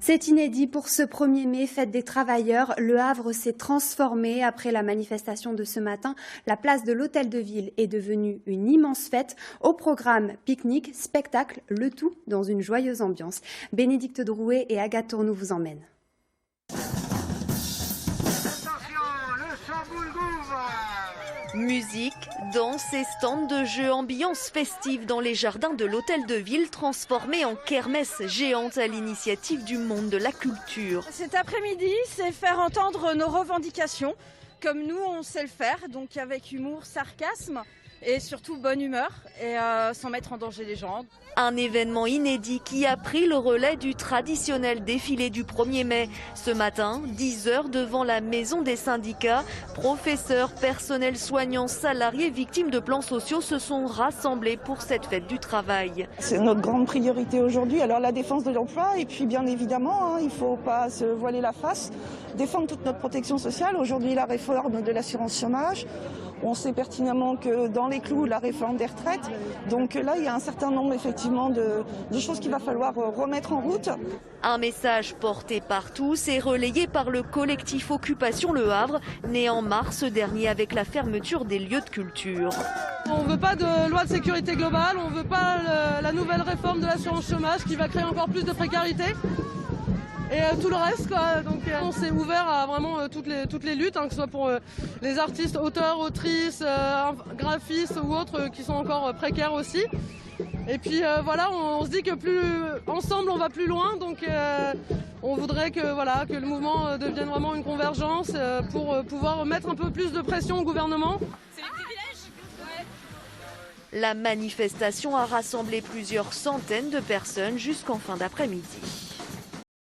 C'est inédit pour ce 1er mai, fête des travailleurs. Le Havre s'est transformé après la manifestation de ce matin. La place de l'Hôtel de Ville est devenue une immense fête. Au programme, pique-nique, spectacle, le tout dans une joyeuse ambiance. Bénédicte Drouet et Agathe Tournou vous emmènent. Musique, danse et stands de jeux, ambiance festive dans les jardins de l'Hôtel de Ville transformés en kermesse géante à l'initiative du monde de la culture. Cet après-midi, c'est faire entendre nos revendications, comme nous on sait le faire, donc avec humour, sarcasme et surtout bonne humeur et sans mettre en danger les gens. Un événement inédit qui a pris le relais du traditionnel défilé du 1er mai. Ce matin, 10 heures devant la maison des syndicats, professeurs, personnels soignants, salariés, victimes de plans sociaux se sont rassemblés pour cette fête du travail. C'est notre grande priorité aujourd'hui. Alors la défense de l'emploi et puis bien évidemment, il ne faut pas se voiler la face, défendre toute notre protection sociale. Aujourd'hui, la réforme de l'assurance chômage. On sait pertinemment que dans les clous, la réforme des retraites. Donc là, il y a un certain nombre effectivement de choses qu'il va falloir remettre en route. Un message porté par tous et relayé par le collectif Occupation Le Havre, né en mars dernier avec la fermeture des lieux de culture. On ne veut pas de loi de sécurité globale, on ne veut pas la nouvelle réforme de l'assurance chômage qui va créer encore plus de précarité. Et tout le reste, quoi. Donc on s'est ouvert à vraiment toutes les luttes, que ce soit pour les artistes, auteurs, autrices, graphistes ou autres qui sont encore précaires aussi. Et puis voilà, on se dit que plus ensemble on va plus loin, donc on voudrait que le mouvement devienne vraiment une convergence pour pouvoir mettre un peu plus de pression au gouvernement. C'est les privilèges ? Ouais. La manifestation a rassemblé plusieurs centaines de personnes jusqu'en fin d'après-midi.